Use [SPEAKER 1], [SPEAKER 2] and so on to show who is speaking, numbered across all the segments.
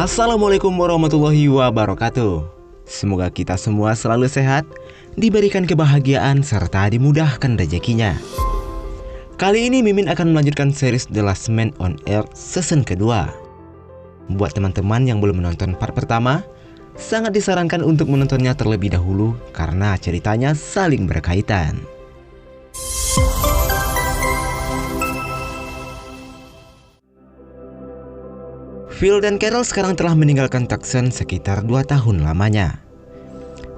[SPEAKER 1] Assalamualaikum warahmatullahi wabarakatuh. Semoga kita semua selalu sehat, diberikan kebahagiaan, serta dimudahkan rezekinya. Kali ini Mimin akan melanjutkan series The Last Man on Earth season kedua. Buat teman-teman yang belum menonton part pertama, sangat disarankan untuk menontonnya terlebih dahulu karena ceritanya saling berkaitan. Phil dan Carol sekarang telah meninggalkan Tucson sekitar 2 tahun lamanya.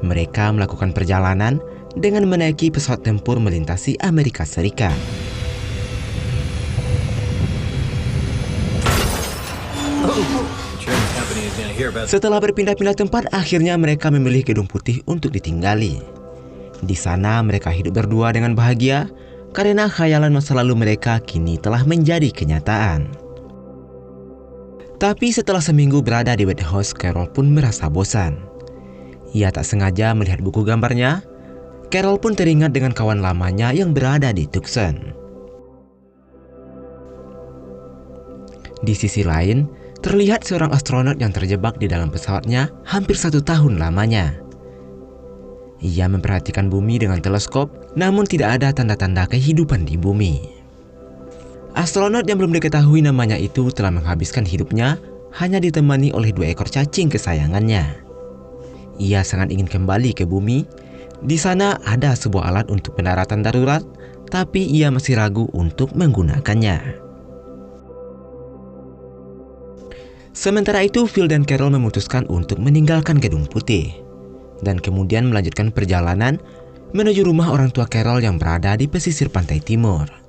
[SPEAKER 1] Mereka melakukan perjalanan dengan menaiki pesawat tempur melintasi Amerika Serikat. Setelah berpindah-pindah tempat, akhirnya mereka memilih Gedung Putih untuk ditinggali. Di sana mereka hidup berdua dengan bahagia karena khayalan masa lalu mereka kini telah menjadi kenyataan. Tapi setelah seminggu berada di White House, Carol pun merasa bosan. Ia tak sengaja melihat buku gambarnya. Carol pun teringat dengan kawan lamanya yang berada di Tucson. Di sisi lain, terlihat seorang astronot yang terjebak di dalam pesawatnya hampir 1 tahun lamanya. Ia memperhatikan bumi dengan teleskop, namun tidak ada tanda-tanda kehidupan di bumi. Astronot yang belum diketahui namanya itu telah menghabiskan hidupnya hanya ditemani oleh 2 ekor cacing kesayangannya. Ia sangat ingin kembali ke bumi. Di sana ada sebuah alat untuk pendaratan darurat, tapi ia masih ragu untuk menggunakannya. Sementara itu, Phil dan Carol memutuskan untuk meninggalkan Gedung Putih dan kemudian melanjutkan perjalanan menuju rumah orang tua Carol yang berada di pesisir pantai timur.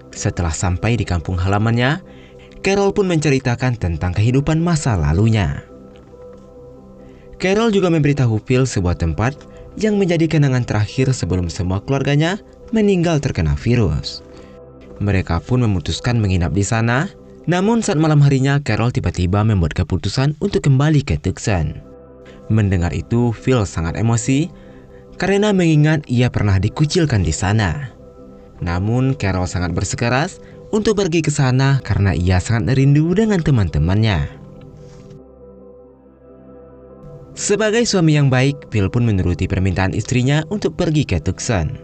[SPEAKER 1] Setelah sampai di kampung halamannya, Carol pun menceritakan tentang kehidupan masa lalunya. Carol juga memberitahu Phil sebuah tempat yang menjadi kenangan terakhir sebelum semua keluarganya meninggal terkena virus. Mereka pun memutuskan menginap di sana, namun saat malam harinya Carol tiba-tiba membuat keputusan untuk kembali ke Tucson. Mendengar itu, Phil sangat emosi karena mengingat ia pernah dikucilkan di sana. Namun Carol sangat bersikeras untuk pergi ke sana karena ia sangat rindu dengan teman-temannya. Sebagai suami yang baik, Phil pun menuruti permintaan istrinya untuk pergi ke Tucson.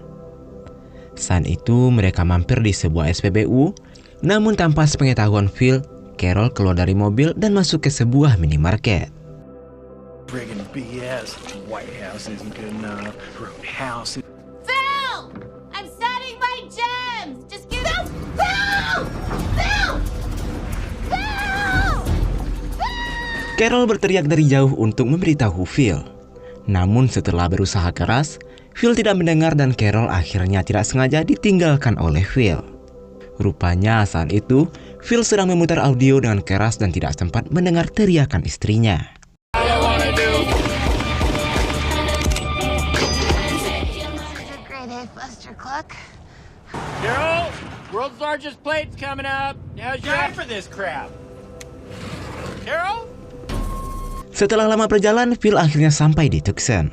[SPEAKER 1] Saat itu mereka mampir di sebuah SPBU, namun tanpa sepengetahuan Phil, Carol keluar dari mobil dan masuk ke sebuah minimarket. Carol berteriak dari jauh untuk memberitahu Phil. Namun setelah berusaha keras, Phil tidak mendengar dan Carol akhirnya tidak sengaja ditinggalkan oleh Phil. Rupanya saat itu, Phil sedang memutar audio dengan keras dan tidak sempat mendengar teriakan istrinya.
[SPEAKER 2] Carol, world's largest plate's coming up. How's your eye for this crap? Carol?
[SPEAKER 1] Setelah lama berjalan, Phil akhirnya sampai di Tucson.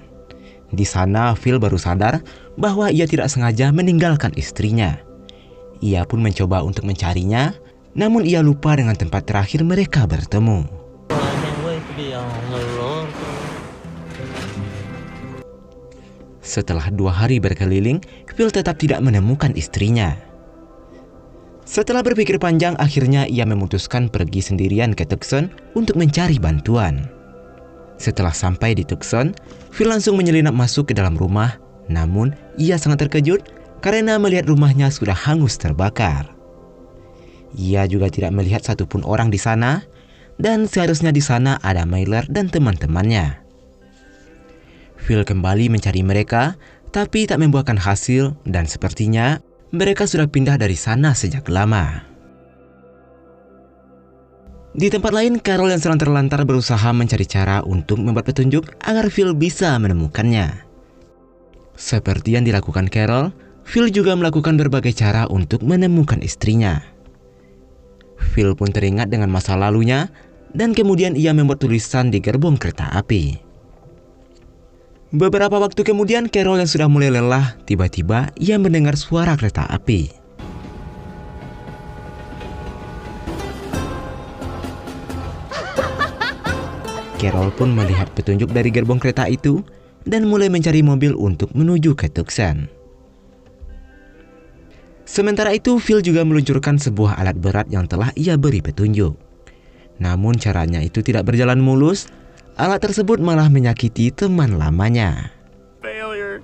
[SPEAKER 1] Di sana, Phil baru sadar bahwa ia tidak sengaja meninggalkan istrinya. Ia pun mencoba untuk mencarinya, namun ia lupa dengan tempat terakhir mereka bertemu. Setelah 2 hari berkeliling, Phil tetap tidak menemukan istrinya. Setelah berpikir panjang, akhirnya ia memutuskan pergi sendirian ke Tucson untuk mencari bantuan. Setelah sampai di Tucson, Phil langsung menyelinap masuk ke dalam rumah. Namun, ia sangat terkejut karena melihat rumahnya sudah hangus terbakar. Ia juga tidak melihat satupun orang di sana, dan seharusnya di sana ada Myler dan teman-temannya. Phil kembali mencari mereka, tapi tak membuahkan hasil dan sepertinya mereka sudah pindah dari sana sejak lama. Di tempat lain, Carol yang sedang terlantar berusaha mencari cara untuk membuat petunjuk agar Phil bisa menemukannya. Seperti yang dilakukan Carol, Phil juga melakukan berbagai cara untuk menemukan istrinya. Phil pun teringat dengan masa lalunya dan kemudian ia membuat tulisan di gerbong kereta api. Beberapa waktu kemudian, Carol yang sudah mulai lelah, tiba-tiba ia mendengar suara kereta api. Carol pun melihat petunjuk dari gerbong kereta itu dan mulai mencari mobil untuk menuju ke Tucson. Sementara itu, Phil juga meluncurkan sebuah alat berat yang telah ia beri petunjuk. Namun caranya itu tidak berjalan mulus. Alat tersebut malah menyakiti teman lamanya.
[SPEAKER 2] Failure.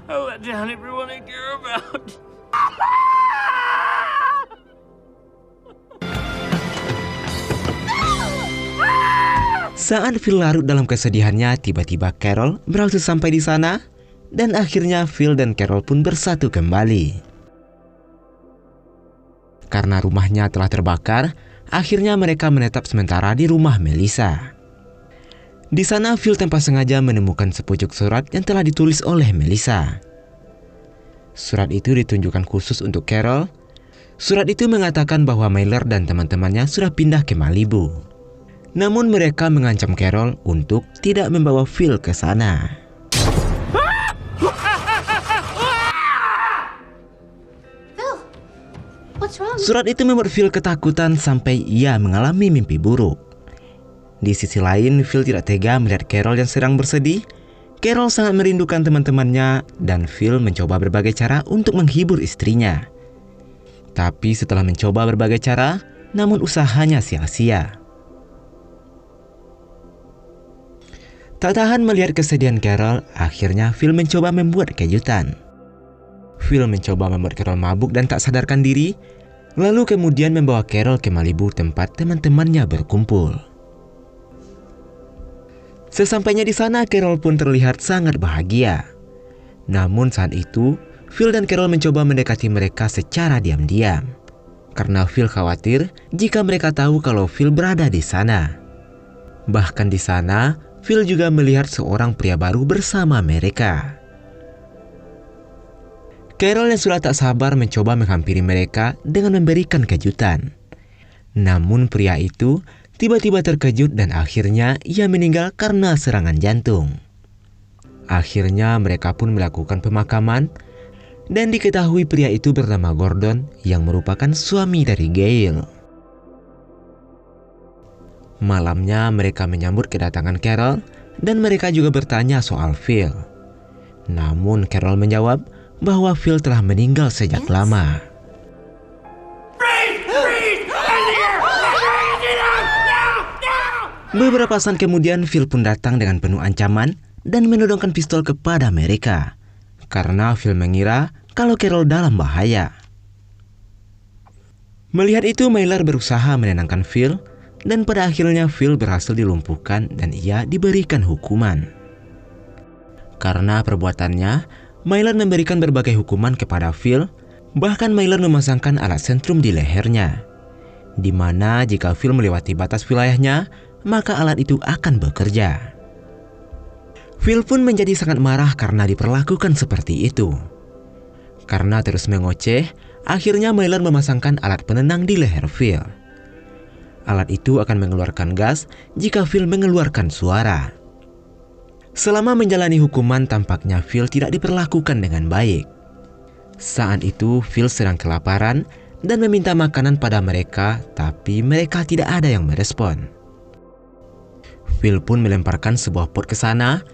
[SPEAKER 2] I let down everyone I care about.
[SPEAKER 1] Saat Phil larut dalam kesedihannya, tiba-tiba Carol berhasil sampai di sana dan akhirnya Phil dan Carol pun bersatu kembali. Karena rumahnya telah terbakar, akhirnya mereka menetap sementara di rumah Melissa. Di sana Phil tanpa sengaja menemukan sepucuk surat yang telah ditulis oleh Melissa. Surat itu ditunjukkan khusus untuk Carol. Surat itu mengatakan bahwa Myler dan teman-temannya sudah pindah ke Malibu. Namun mereka mengancam Carol untuk tidak membawa Phil ke sana.
[SPEAKER 3] Phil, what's wrong?
[SPEAKER 1] Surat itu membuat Phil ketakutan sampai ia mengalami mimpi buruk. Di sisi lain, Phil tidak tega melihat Carol yang sedang bersedih. Carol sangat merindukan teman-temannya dan Phil mencoba berbagai cara untuk menghibur istrinya. Tapi setelah mencoba berbagai cara, namun usahanya sia-sia. Tak tahan melihat kesedihan Carol, akhirnya Phil mencoba membuat kejutan. Phil mencoba membuat Carol mabuk dan tak sadarkan diri, lalu kemudian membawa Carol ke Malibu tempat teman-temannya berkumpul. Sesampainya di sana, Carol pun terlihat sangat bahagia. Namun saat itu, Phil dan Carol mencoba mendekati mereka secara diam-diam. Karena Phil khawatir jika mereka tahu kalau Phil berada di sana. Bahkan di sana, Phil juga melihat seorang pria baru bersama mereka. Carol yang sudah tak sabar mencoba menghampiri mereka dengan memberikan kejutan. Namun pria itu tiba-tiba terkejut dan akhirnya ia meninggal karena serangan jantung. Akhirnya mereka pun melakukan pemakaman dan diketahui pria itu bernama Gordon yang merupakan suami dari Gail. Malamnya mereka menyambut kedatangan Carol dan mereka juga bertanya soal Phil. Namun Carol menjawab bahwa Phil telah meninggal sejak lama. Beberapa saat kemudian Phil pun datang dengan penuh ancaman dan menodongkan pistol kepada mereka. Karena Phil mengira kalau Carol dalam bahaya. Melihat itu, Myler berusaha menenangkan Phil. Dan pada akhirnya Phil berhasil dilumpuhkan dan ia diberikan hukuman. Karena perbuatannya, Myler memberikan berbagai hukuman kepada Phil. Bahkan Myler memasangkan alat sentrum di lehernya, di mana jika Phil melewati batas wilayahnya, maka alat itu akan bekerja. Phil pun menjadi sangat marah karena diperlakukan seperti itu. Karena terus mengoceh, akhirnya Myler memasangkan alat penenang di leher Phil. Alat itu akan mengeluarkan gas jika Phil mengeluarkan suara. Selama menjalani hukuman, tampaknya Phil tidak diperlakukan dengan baik. Saat itu Phil sedang kelaparan dan meminta makanan pada mereka, tapi mereka tidak ada yang merespon. Phil pun melemparkan sebuah pot ke sana,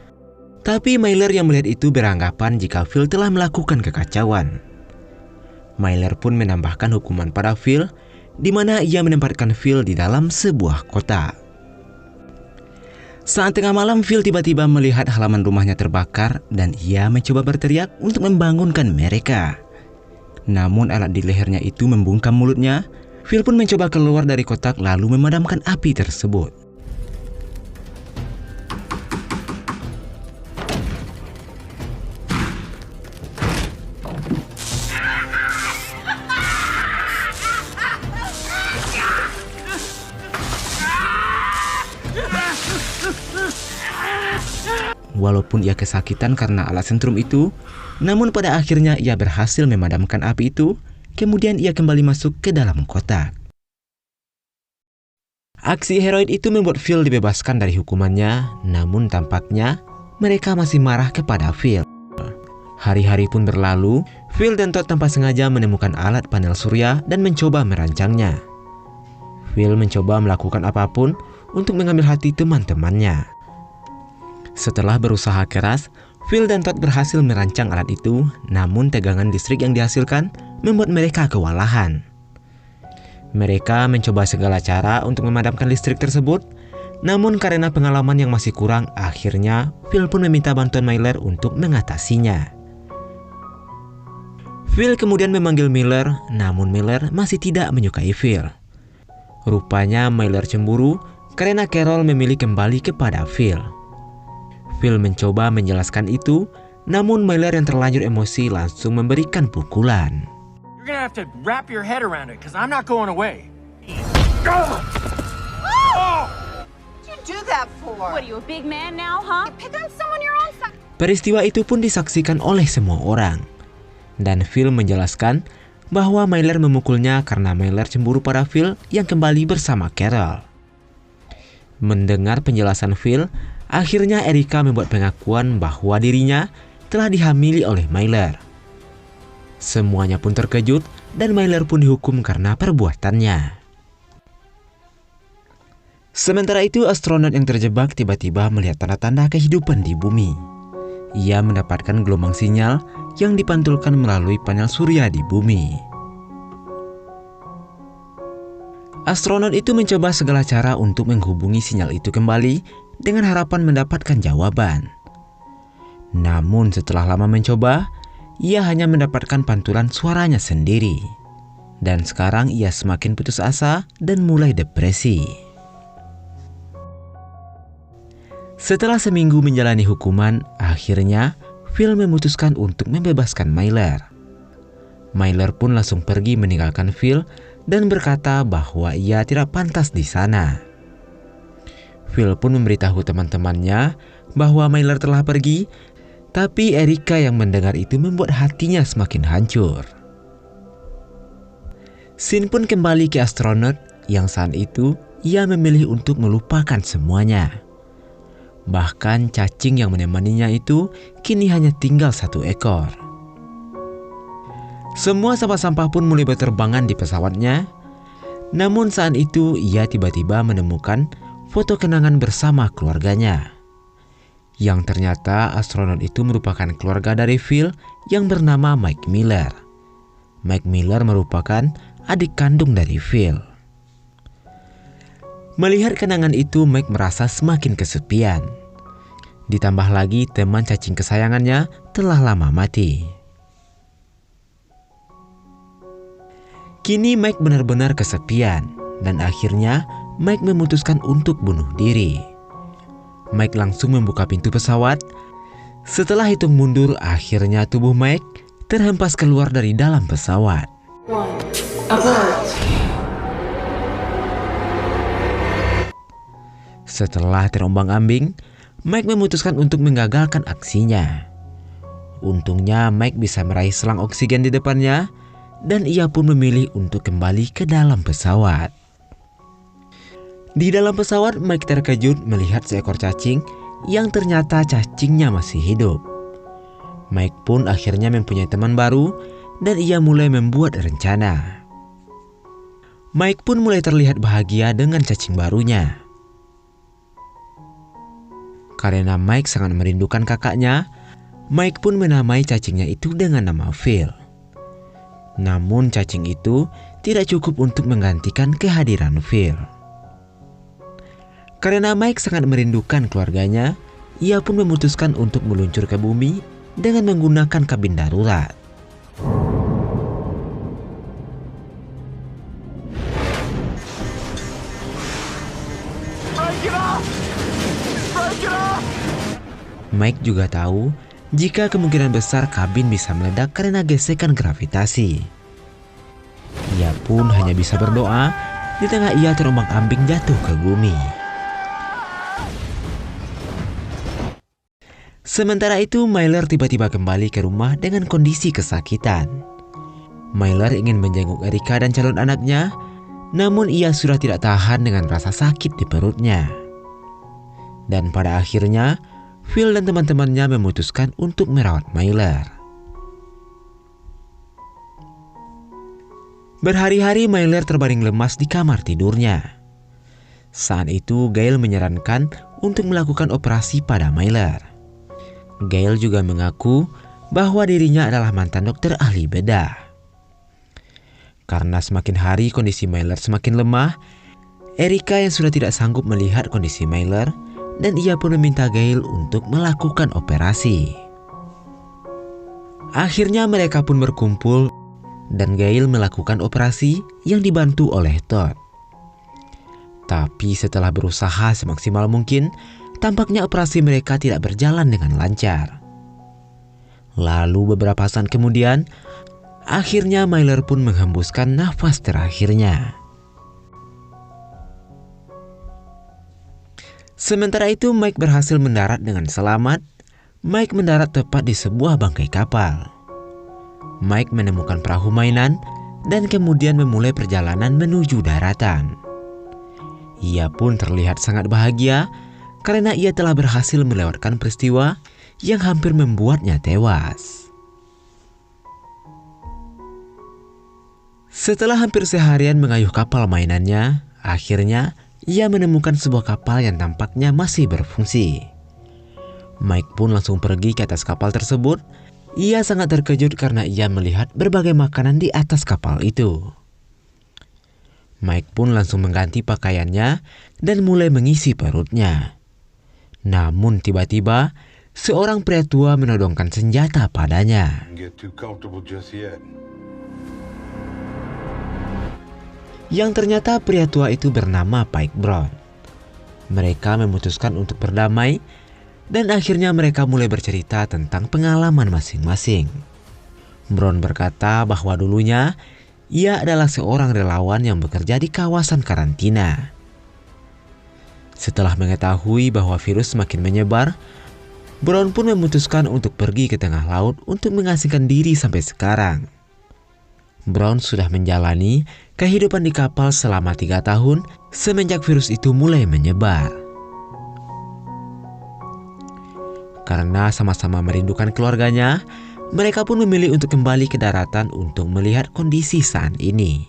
[SPEAKER 1] tapi Myler yang melihat itu beranggapan jika Phil telah melakukan kekacauan. Myler pun menambahkan hukuman pada Phil, di mana ia menempatkan Phil di dalam sebuah kotak. Saat tengah malam, Phil tiba-tiba melihat halaman rumahnya terbakar dan ia mencoba berteriak untuk membangunkan mereka. Namun alat di lehernya itu membungkam mulutnya. Phil pun mencoba keluar dari kotak lalu memadamkan api tersebut. Walaupun ia kesakitan karena alat sentrum itu, namun pada akhirnya ia berhasil memadamkan api itu. Kemudian ia kembali masuk ke dalam kotak. Aksi heroik itu membuat Phil dibebaskan dari hukumannya, namun tampaknya mereka masih marah kepada Phil. Hari-hari pun berlalu, Phil dan Todd tanpa sengaja menemukan alat panel surya dan mencoba merancangnya. Phil mencoba melakukan apapun untuk mengambil hati teman-temannya. Setelah berusaha keras, Phil dan Todd berhasil merancang alat itu, namun tegangan listrik yang dihasilkan membuat mereka kewalahan. Mereka mencoba segala cara untuk memadamkan listrik tersebut, namun karena pengalaman yang masih kurang, akhirnya Phil pun meminta bantuan Myler untuk mengatasinya. Phil kemudian memanggil Miller, namun Miller masih tidak menyukai Phil. Rupanya Myler cemburu karena Carol memilih kembali kepada Phil. Phil mencoba menjelaskan itu, namun Myler yang terlanjur emosi langsung memberikan pukulan.
[SPEAKER 2] You're gonna have to wrap your head around it, because I'm not going away.
[SPEAKER 4] What'd you do that for?
[SPEAKER 5] What are you, a big man now, huh?
[SPEAKER 4] You pick on someone your own size.
[SPEAKER 1] Peristiwa itu pun disaksikan oleh semua orang. Dan Phil menjelaskan bahwa Myler memukulnya karena Myler cemburu pada Phil yang kembali bersama Carol. Mendengar penjelasan Phil, akhirnya Erica membuat pengakuan bahwa dirinya telah dihamili oleh Myler. Semuanya pun terkejut dan Myler pun dihukum karena perbuatannya. Sementara itu, astronot yang terjebak tiba-tiba melihat tanda-tanda kehidupan di bumi. Ia mendapatkan gelombang sinyal yang dipantulkan melalui panel surya di bumi. Astronot itu mencoba segala cara untuk menghubungi sinyal itu kembali dengan harapan mendapatkan jawaban. Namun setelah lama mencoba, ia hanya mendapatkan pantulan suaranya sendiri. Dan sekarang ia semakin putus asa dan mulai depresi. Setelah seminggu menjalani hukuman, akhirnya Phil memutuskan untuk membebaskan Myler. Myler pun langsung pergi meninggalkan Phil dan berkata bahwa ia tidak pantas di sana. Phil pun memberitahu teman-temannya bahwa Myler telah pergi, tapi Erica yang mendengar itu membuat hatinya semakin hancur. Scene pun kembali ke astronot yang saat itu ia memilih untuk melupakan semuanya. Bahkan cacing yang menemaninya itu kini hanya tinggal 1 ekor. Semua sampah-sampah pun mulai berterbangan di pesawatnya. Namun saat itu ia tiba-tiba menemukan foto kenangan bersama keluarganya. Yang ternyata astronot itu merupakan keluarga dari Phil yang bernama Mike Miller. Mike Miller merupakan adik kandung dari Phil. Melihat kenangan itu, Mike merasa semakin kesepian. Ditambah lagi teman cacing kesayangannya telah lama mati. Kini Mike benar-benar kesepian dan akhirnya Mike memutuskan untuk bunuh diri. Mike langsung membuka pintu pesawat. Setelah hitung mundur, akhirnya tubuh Mike terhempas keluar dari dalam pesawat. Setelah terombang-ambing, Mike memutuskan untuk menggagalkan aksinya. Untungnya Mike bisa meraih selang oksigen di depannya dan ia pun memilih untuk kembali ke dalam pesawat. Di dalam pesawat, Mike terkejut melihat seekor cacing yang ternyata cacingnya masih hidup. Mike pun akhirnya mempunyai teman baru dan ia mulai membuat rencana. Mike pun mulai terlihat bahagia dengan cacing barunya. Karena Mike sangat merindukan kakaknya, Mike pun menamai cacingnya itu dengan nama Phil. Namun cacing itu tidak cukup untuk menggantikan kehadiran Phil. Karena Mike sangat merindukan keluarganya, ia pun memutuskan untuk meluncur ke bumi dengan menggunakan kabin darurat. Mike juga tahu jika kemungkinan besar kabin bisa meledak karena gesekan gravitasi. Ia pun hanya bisa berdoa di tengah ia terombang-ambing jatuh ke bumi. Sementara itu, Myler tiba-tiba kembali ke rumah dengan kondisi kesakitan. Myler ingin menjenguk Erica dan calon anaknya, namun ia sudah tidak tahan dengan rasa sakit di perutnya. Dan pada akhirnya, Phil dan teman-temannya memutuskan untuk merawat Myler. Berhari-hari Myler terbaring lemas di kamar tidurnya. Saat itu Gail menyarankan untuk melakukan operasi pada Myler. Gail juga mengaku bahwa dirinya adalah mantan dokter ahli bedah. Karena semakin hari kondisi Myler semakin lemah, Erica yang sudah tidak sanggup melihat kondisi Myler, dan ia pun meminta Gail untuk melakukan operasi. Akhirnya mereka pun berkumpul dan Gail melakukan operasi yang dibantu oleh Todd. Tapi setelah berusaha semaksimal mungkin, tampaknya operasi mereka tidak berjalan dengan lancar. Lalu beberapa saat kemudian, akhirnya Myler pun menghembuskan nafas terakhirnya. Sementara itu Mike berhasil mendarat dengan selamat. Mike mendarat tepat di sebuah bangkai kapal. Mike menemukan perahu mainan dan kemudian memulai perjalanan menuju daratan. Ia pun terlihat sangat bahagia karena ia telah berhasil melewatkan peristiwa yang hampir membuatnya tewas. Setelah hampir seharian mengayuh kapal mainannya, akhirnya ia menemukan sebuah kapal yang tampaknya masih berfungsi. Mike pun langsung pergi ke atas kapal tersebut. Ia sangat terkejut karena ia melihat berbagai makanan di atas kapal itu. Mike pun langsung mengganti pakaiannya dan mulai mengisi perutnya. Namun tiba-tiba seorang pria tua menodongkan senjata padanya. Yang ternyata pria tua itu bernama Pike Brown. Mereka memutuskan untuk berdamai dan akhirnya mereka mulai bercerita tentang pengalaman masing-masing. Brown berkata bahwa dulunya ia adalah seorang relawan yang bekerja di kawasan karantina. Setelah mengetahui bahwa virus semakin menyebar, Brown pun memutuskan untuk pergi ke tengah laut untuk mengasingkan diri sampai sekarang. Brown sudah menjalani kehidupan di kapal selama 3 tahun semenjak virus itu mulai menyebar. Karena sama-sama merindukan keluarganya, mereka pun memilih untuk kembali ke daratan untuk melihat kondisi saat ini.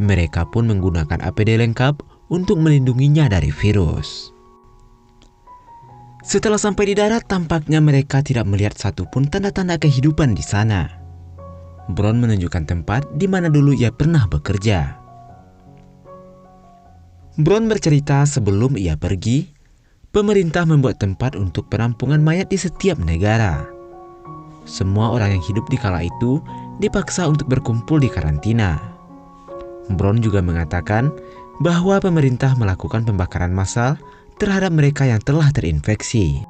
[SPEAKER 1] Mereka pun menggunakan APD lengkap untuk melindunginya dari virus. Setelah sampai di darat, tampaknya mereka tidak melihat satupun tanda-tanda kehidupan di sana. Brown menunjukkan tempat di mana dulu ia pernah bekerja. Brown bercerita sebelum ia pergi, pemerintah membuat tempat untuk penampungan mayat di setiap negara. Semua orang yang hidup di kala itu dipaksa untuk berkumpul di karantina. Brown juga mengatakan bahwa pemerintah melakukan pembakaran massal terhadap mereka yang telah terinfeksi.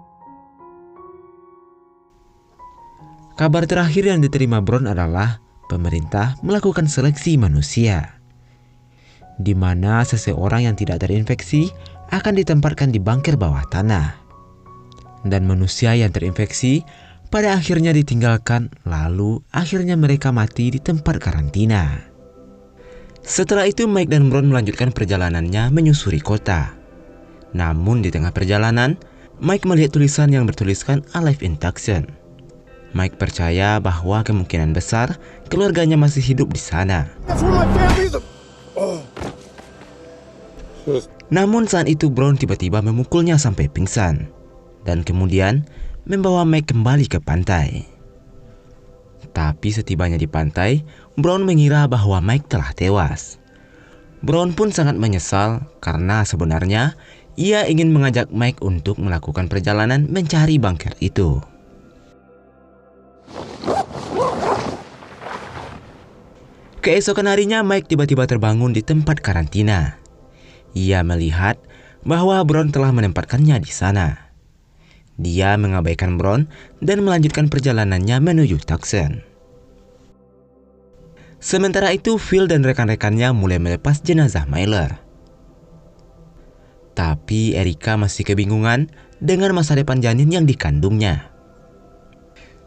[SPEAKER 1] Kabar terakhir yang diterima Brown adalah pemerintah melakukan seleksi manusia, di mana seseorang yang tidak terinfeksi akan ditempatkan di bunker bawah tanah. Dan manusia yang terinfeksi pada akhirnya ditinggalkan, lalu akhirnya mereka mati di tempat karantina. Setelah itu Mike dan Brown melanjutkan perjalanannya menyusuri kota. Namun di tengah perjalanan, Mike melihat tulisan yang bertuliskan Alive in Tucson. Mike percaya bahwa kemungkinan besar keluarganya masih hidup di sana. Namun saat itu Brown tiba-tiba memukulnya sampai pingsan dan kemudian membawa Mike kembali ke pantai. Tapi setibanya di pantai, Brown mengira bahwa Mike telah tewas. Brown pun sangat menyesal karena sebenarnya ia ingin mengajak Mike untuk melakukan perjalanan mencari bunker itu. Keesokan harinya Mike tiba-tiba terbangun di tempat karantina. Ia melihat bahwa Brown telah menempatkannya di sana. Dia mengabaikan Brown dan melanjutkan perjalanannya menuju Tucson. Sementara itu Phil dan rekan-rekannya mulai melepas jenazah Myler. Tapi Erica masih kebingungan dengan masa depan janin yang dikandungnya.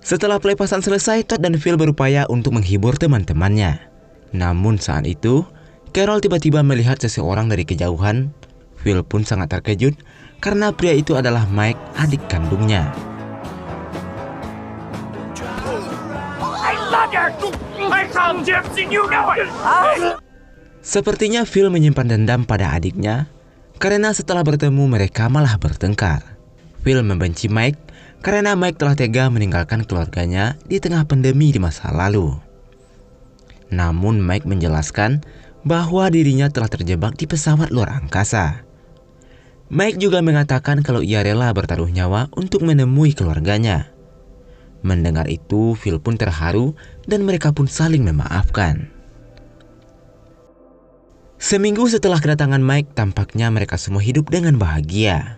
[SPEAKER 1] Setelah pelepasan selesai, Todd dan Phil berupaya untuk menghibur teman-temannya. Namun saat itu, Carol tiba-tiba melihat seseorang dari kejauhan. Phil pun sangat terkejut karena pria itu adalah Mike, adik kandungnya. Sepertinya Phil menyimpan dendam pada adiknya karena setelah bertemu mereka malah bertengkar. Phil membenci Mike karena Mike telah tega meninggalkan keluarganya di tengah pandemi di masa lalu. Namun Mike menjelaskan bahwa dirinya telah terjebak di pesawat luar angkasa. Mike juga mengatakan kalau ia rela bertaruh nyawa untuk menemui keluarganya. Mendengar itu, Phil pun terharu dan mereka pun saling memaafkan. Seminggu setelah kedatangan Mike, tampaknya mereka semua hidup dengan bahagia.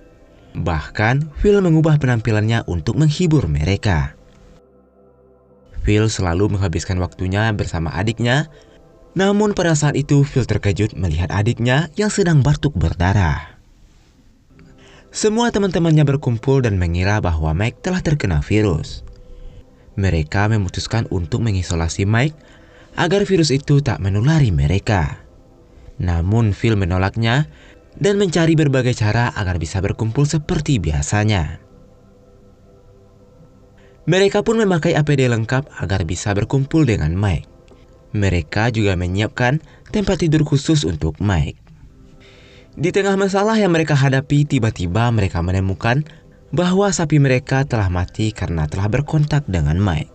[SPEAKER 1] Bahkan, Phil mengubah penampilannya untuk menghibur mereka. Phil selalu menghabiskan waktunya bersama adiknya. Namun pada saat itu Phil terkejut melihat adiknya yang sedang batuk berdarah. Semua teman-temannya berkumpul dan mengira bahwa Mike telah terkena virus. Mereka memutuskan untuk mengisolasi Mike agar virus itu tak menulari mereka. Namun Phil menolaknya dan mencari berbagai cara agar bisa berkumpul seperti biasanya. Mereka pun memakai APD lengkap agar bisa berkumpul dengan Mike. Mereka juga menyiapkan tempat tidur khusus untuk Mike. Di tengah masalah yang mereka hadapi, tiba-tiba mereka menemukan bahwa sapi mereka telah mati karena telah berkontak dengan Mike.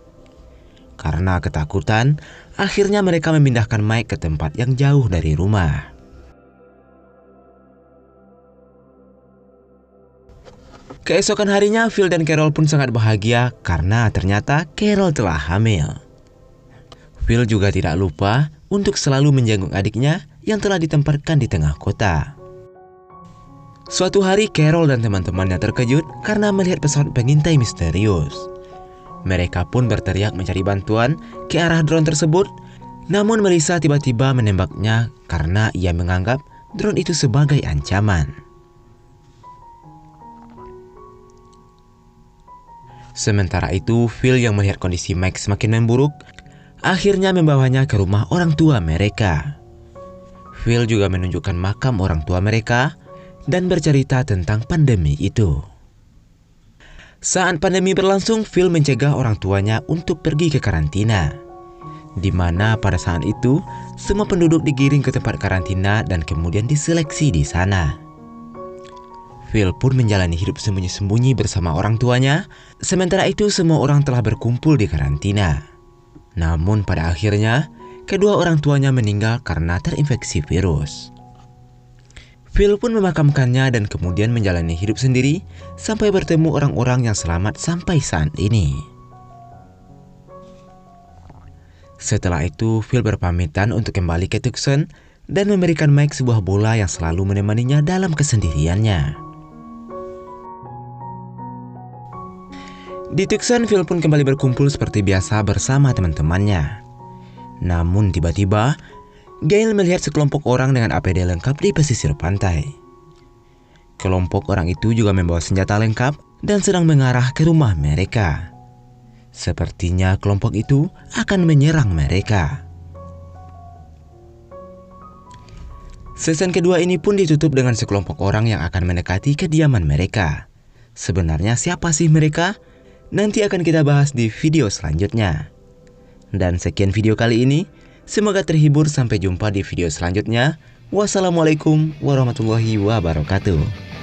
[SPEAKER 1] Karena ketakutan, akhirnya mereka memindahkan Mike ke tempat yang jauh dari rumah. Keesokan harinya, Phil dan Carol pun sangat bahagia karena ternyata Carol telah hamil. Phil juga tidak lupa untuk selalu menjenguk adiknya yang telah ditempatkan di tengah kota. Suatu hari Carol dan teman-temannya terkejut karena melihat pesawat pengintai misterius. Mereka pun berteriak mencari bantuan ke arah drone tersebut. Namun Melissa tiba-tiba menembaknya karena ia menganggap drone itu sebagai ancaman. Sementara itu, Phil yang melihat kondisi Mike semakin memburuk akhirnya membawanya ke rumah orang tua mereka. Phil juga menunjukkan makam orang tua mereka dan bercerita tentang pandemi itu. Saat pandemi berlangsung, Phil mencegah orang tuanya untuk pergi ke karantina, di mana pada saat itu semua penduduk digiring ke tempat karantina dan kemudian diseleksi di sana. Phil pun menjalani hidup sembunyi-sembunyi bersama orang tuanya, sementara itu semua orang telah berkumpul di karantina. Namun pada akhirnya, kedua orang tuanya meninggal karena terinfeksi virus. Phil pun memakamkannya dan kemudian menjalani hidup sendiri sampai bertemu orang-orang yang selamat sampai saat ini. Setelah itu, Phil berpamitan untuk kembali ke Tucson dan memberikan Mike sebuah bola yang selalu menemaninya dalam kesendiriannya. Di Tucson, Phil pun kembali berkumpul seperti biasa bersama teman-temannya. Namun tiba-tiba, Gail melihat sekelompok orang dengan APD lengkap di pesisir pantai. Kelompok orang itu juga membawa senjata lengkap dan sedang mengarah ke rumah mereka. Sepertinya kelompok itu akan menyerang mereka. Season kedua ini pun ditutup dengan sekelompok orang yang akan mendekati kediaman mereka. Sebenarnya siapa sih mereka? Nanti akan kita bahas di video selanjutnya. Dan sekian video kali ini. Semoga terhibur, sampai jumpa di video selanjutnya. Wassalamualaikum warahmatullahi wabarakatuh.